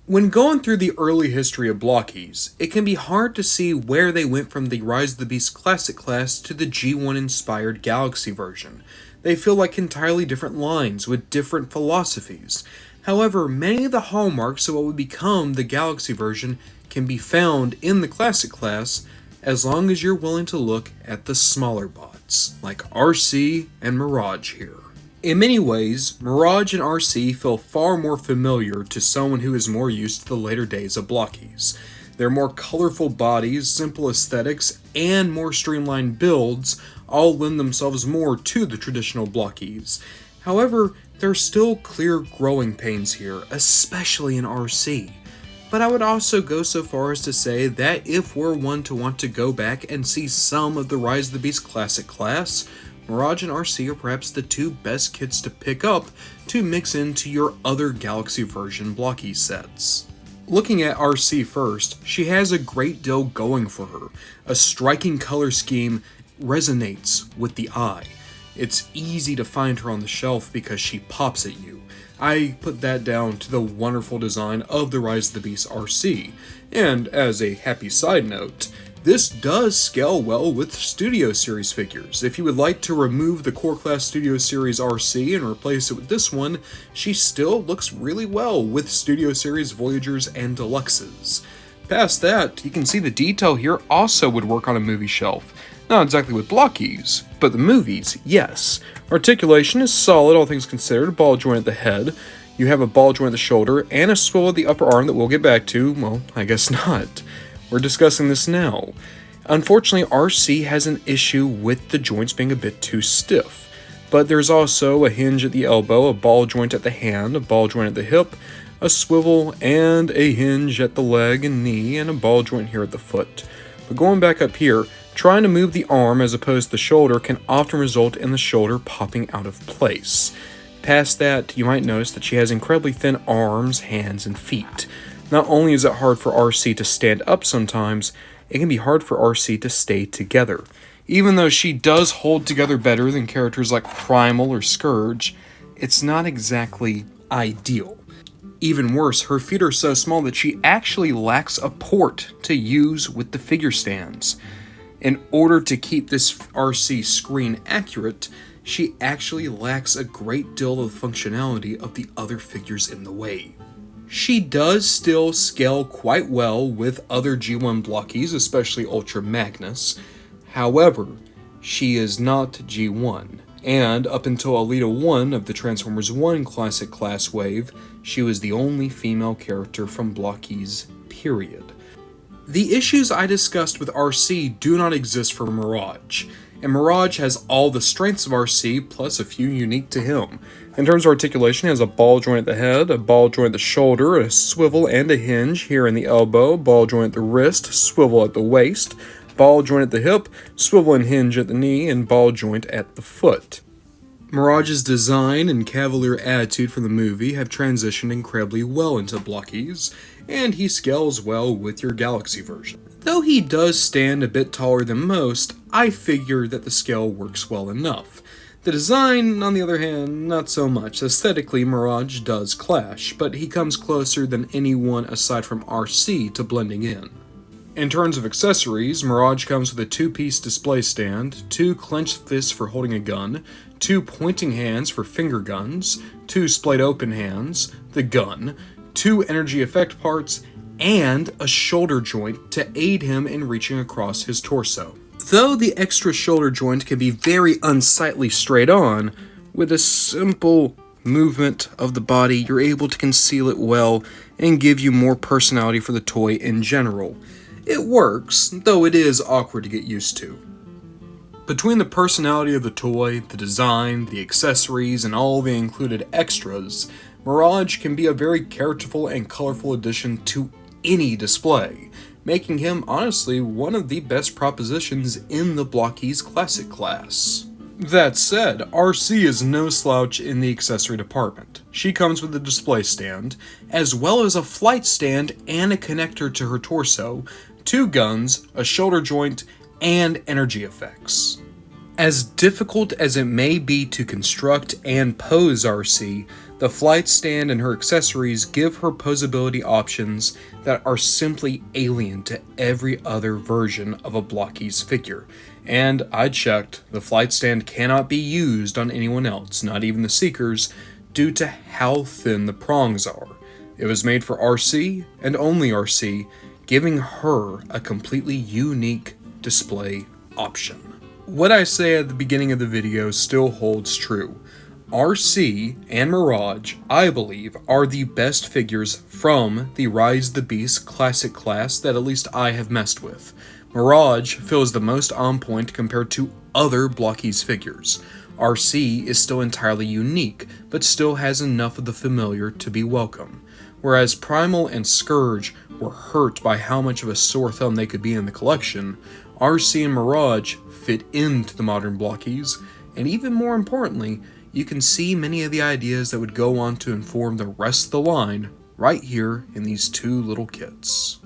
When going through the early history of Blockies, it can be hard to see where they went from the Rise of the Beast Classic class to the G1 inspired Galaxy version. They feel like entirely different lines with different philosophies. However, many of the hallmarks of what would become the Galaxy version can be found in the Classic class as long as you're willing to look at the smaller bots, like Arcee and Mirage here. In many ways, Mirage and Arcee feel far more familiar to someone who is more used to the later days of Blokees. Their more colorful bodies, simple aesthetics, and more streamlined builds all lend themselves more to the traditional Blokees. However, there are still clear growing pains here, especially in Arcee. But I would also go so far as to say that if we're one to want to go back and see some of the Rise of the Beast Classic class, Mirage and Arcee are perhaps the two best kits to pick up to mix into your other Galaxy version Blockee sets. Looking at Arcee first, she has a great deal going for her. A striking color scheme resonates with the eye. It's easy to find her on the shelf because she pops at you. I put that down to the wonderful design of the Rise of the Beast Arcee. And as a happy side note, this does scale well with Studio Series figures. If you would like to remove the Core Class Studio Series Arcee and replace it with this one, she still looks really well with Studio Series Voyagers and Deluxes. Past that, you can see the detail here also would work on a movie shelf. Not exactly with Blockies, but the movies, yes. Articulation is solid, all things considered. Ball joint at the head. You have a ball joint at the shoulder, and a swivel at the upper arm that we'll get back to. Well, I guess not. We're discussing this now. Unfortunately, Arcee has an issue with the joints being a bit too stiff. But there's also a hinge at the elbow, a ball joint at the hand, a ball joint at the hip, a swivel, and a hinge at the leg and knee, and a ball joint here at the foot. But going back up here, trying to move the arm as opposed to the shoulder can often result in the shoulder popping out of place. Past that, you might notice that she has incredibly thin arms, hands, and feet. Not only is it hard for Arcee to stand up sometimes, it can be hard for Arcee to stay together. Even though she does hold together better than characters like Primal or Scourge, it's not exactly ideal. Even worse, her feet are so small that she actually lacks a port to use with the figure stands. In order to keep this Arcee screen accurate, she actually lacks a great deal of the functionality of the other figures in the way. She does still scale quite well with other G1 Blockies, especially Ultra Magnus. However, she is not G1, and up until Alita 1 of the Transformers 1 Classic Class Wave, she was the only female character from Blockies, period. The issues I discussed with Arcee do not exist for Mirage, and Mirage has all the strengths of Arcee plus a few unique to him. In terms of articulation, he has a ball joint at the head, a ball joint at the shoulder, a swivel and a hinge here in the elbow, ball joint at the wrist, swivel at the waist, ball joint at the hip, swivel and hinge at the knee, and ball joint at the foot. Mirage's design and cavalier attitude from the movie have transitioned incredibly well into Blockies, and he scales well with your Galaxy version. Though he does stand a bit taller than most, I figure that the scale works well enough. The design, on the other hand, not so much. Aesthetically, Mirage does clash, but he comes closer than anyone aside from Arcee to blending in. In terms of accessories, Mirage comes with a 2-piece display stand, 2 clenched fists for holding a gun, 2 pointing hands for finger guns, 2 splayed open hands, the gun, 2 energy effect parts, and a shoulder joint to aid him in reaching across his torso. Though the extra shoulder joint can be very unsightly straight on, with a simple movement of the body, you're able to conceal it well and give you more personality for the toy in general. It works, though it is awkward to get used to. Between the personality of the toy, the design, the accessories, and all the included extras, Mirage can be a very characterful and colorful addition to any display, making him honestly one of the best propositions in the Blockies Classic class. That said, Arcee is no slouch in the accessory department. She comes with a display stand, as well as a flight stand and a connector to her torso, 2 guns, a shoulder joint, and energy effects. As difficult as it may be to construct and pose Arcee, The flight stand and her accessories give her poseability options that are simply alien to every other version of a Blokees figure. And I checked, the flight stand cannot be used on anyone else, not even the Seekers, due to how thin the prongs are. It was made for Arcee and only Arcee, giving her a completely unique display option. What I say at the beginning of the video still holds true. Arcee and Mirage, I believe, are the best figures from the Rise the Beast classic class that at least I have messed with. Mirage feels the most on point compared to other Blokees figures. Arcee is still entirely unique, but still has enough of the familiar to be welcome. Whereas Primal and Scourge were hurt by how much of a sore thumb they could be in the collection, Arcee and Mirage fit into the modern Blokees, and even more importantly, you can see many of the ideas that would go on to inform the rest of the line right here in these two little kits.